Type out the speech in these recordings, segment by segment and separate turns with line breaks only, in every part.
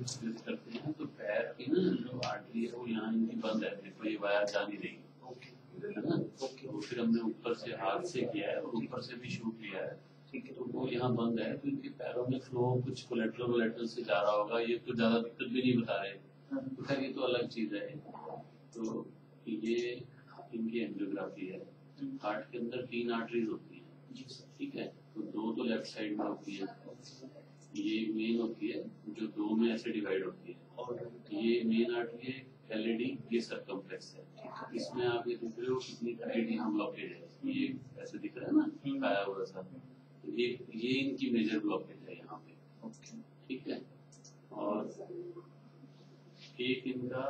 Split करते हैं तो पैर की ना जो आर्टरी है वो यहाँ इनकी बंद है, देखो ये वायर जा नहीं रही है ना। तो फिर हमने ऊपर से हाथ से किया है और ऊपर से भी शूट किया है, ठीक है। तो वो यहाँ बंद है तो इनके पैरों में फ्लो कुछ कोलेट्रल से जा रहा होगा, ये तो ज्यादा दिक्कत भी नहीं बता रहे, तो खैर ये तो अलग चीज है। तो ये इनकी एंजियोग्राफी है। हार्ट के अंदर 3 आर्टरीज होती हैं, ठीक है। तो 2 तो लेफ्ट साइड में होती है, ये मेन होती है जो 2 में ऐसे डिवाइड होती है, और ये मेन आर्टरी है एलईडी, ये सर्कमफ्लेक्स है। इसमें आप ये देख रहे हो कितनी एलईडी हम ब्लॉकेज है, ये ऐसे दिख रहा है ना पाया हुआ सा, ये इनकी मेजर ब्लॉकेज है यहाँ पे, ठीक है। और एक इनका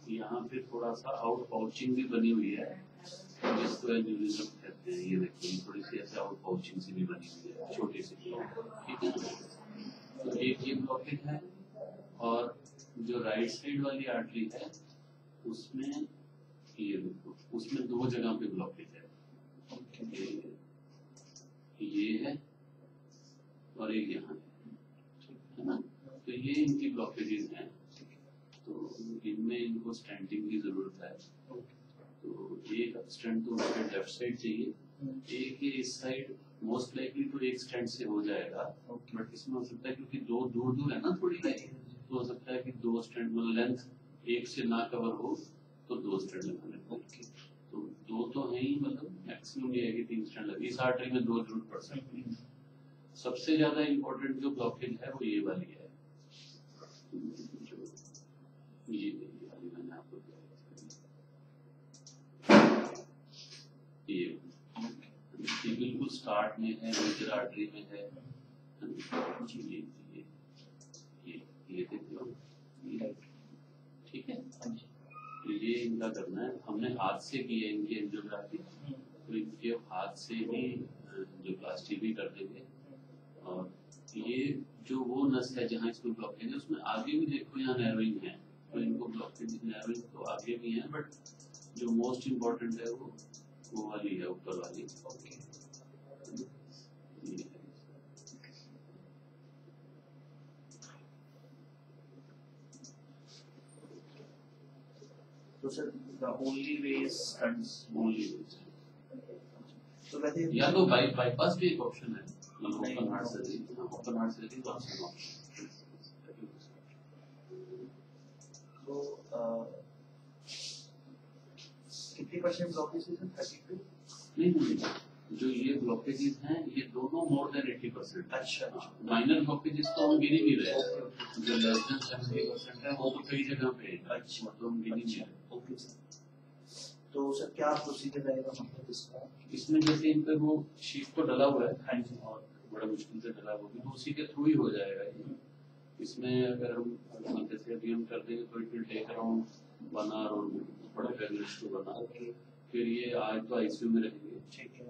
यहाँ पे थोड़ा सा आउट पाउचिंग भी बनी हुई है, जिसको एन्यूरिज्म कहते हैं। ये देखिए थोड़ी सी ऐसे आउट पाउचिंग सी भी बनी हुई है, छोटी सी, ठीक है। तो एक ये ब्लॉकेज है, और जो राइट साइड वाली आर्टरी है उसमें ये देखो, उसमें 2 जगह पे ब्लॉकेज है, ये है और एक यहाँ है ना। तो ये इनकी ब्लॉकेजेस हैं, तो इनमें इनको स्टेंटिंग की जरूरत है। तो एक स्टेंट तो उसके लेफ्ट साइड चाहिए, एक इस साइड मोस्ट लाइकली तो एक स्टेंट से हो जाएगा, बट इसमें हो सकता है क्योंकि 2 दूर है ना थोड़ी, तो हो सकता है कि 2 स्टेंट मतलब लेंथ एक से ना कवर हो तो 2 स्टेंट लगा लें। तो 2 तो है ही, मतलब मैक्सिमम ये है कि 3 स्टेंट लगे। इस आर्टरी में 2 जरूर पड़ सकती है। सबसे ज्यादा इम्पोर्टेंट जो ब्लॉकेज है वो ये वाली है, ये वाली मैंने आपको ये बिल्कुल स्टार्ट में है, मेजर आर्टरी में है। ये देखते हो, ठीक है। ये इनका करना है, हमने हाथ से की है इनकी एंजियोग्राफी, तो इनके हाथ से ही जो प्लास्टिक भी कर देंगे। और ये जो वो नस है जहाँ इसमें ब्लॉकेज है उसमें आगे भी देखो यहाँ नैरोइंग है, तो इनको ब्लॉकेज नैरोइंग तो आगे भी है, बट जो मोस्ट इम्पोर्टेंट है वो वाली है, ऊपर वाली।
तो sir the only way is stunts,
only ways।
तो वैसे
या तो बाईपास भी एक ऑप्शन है, open heart surgery, open heart surgery तो ऑप्शन।
तो कितनी परसेंट ब्लॉकेज है? 32?
नहीं, जो ये ब्लॉकेजेस हैं ये दोनों मोर देन 80%।
अच्छा,
माइनर ब्लॉकेजेस तो हम गिन ही नहीं रहे, जो लेस देन 70% है वो तो कई जगह पे है।
अच्छा,
तो हम गिन ही नहीं रहे।
Okay sir. तो सर क्या प्रोसीजर रहेगा मतलब इसका?
इसमें जैसे इन पे वो शीट तो डला हुआ है, हाँ जी, और बड़ा मुश्किल से डला हुआ है, तो उसी के थ्रू ही हो जाएगा ये। इसमें अगर हम जैसे अभी हम कर देंगे तो it will take around 1 hour और बड़ा पेगलिश को बना। फिर ये आज तो आईसीयू में रहेंगे,
ठीक है,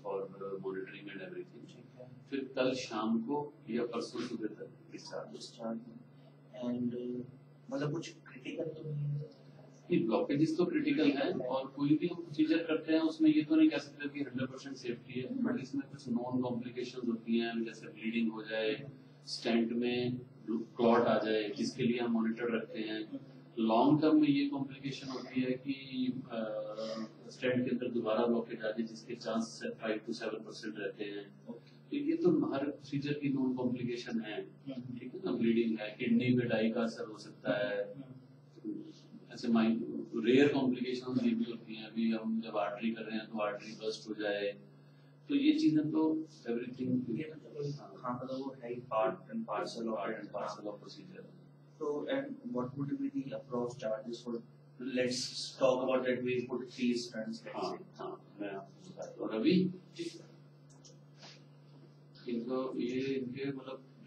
फॉर मॉनिटरिंग एंड एवरीथिंग, ठीक है। फिर कल शाम को या परसों सुबह तक डिस्चार्ज।
एंड मतलब कुछ क्रिटिकल तो नहीं है?
ब्लॉकेजेस तो क्रिटिकल है, और कोई भी हम प्रोसीजर करते हैं उसमें ये तो नहीं कह सकते कि 100% सेफ्टी है, बट इसमें कुछ नॉन कॉम्प्लिकेशंस होती हैं, जैसे ब्लीडिंग हो जाए, स्टेंट में क्लॉट आ जाए, जिसके लिए हम मॉनिटर रखते हैं। लॉन्ग टर्म में ये कॉम्प्लिकेशन होती है कि स्टेंट के अंदर दोबारा ब्लॉकेज आ जाए, जिसके चांस 5 to 7% रहते हैं। तो ये तो हर प्रोसीजर की नॉन कॉम्प्लिकेशन है, ठीक है ना। ब्लीडिंग है, किडनी में डाई का असर हो सकता है, ऐसे रेयर कॉम्प्लिकेशन ये भी होती हैं। अभी हम जब आर्टरी कर रहे हैं तो आर्टरी बस्ट हो जाए, तो ये चीजें तो एवरीथिंग,
हाँ मतलब वो है part and parcel of
procedure.
So and what would be the approach charges for? Let's talk about that. We put 3 stunts.
हाँ, मैं आपको बताता हूँ। रवि, इनको ये इनके मतलब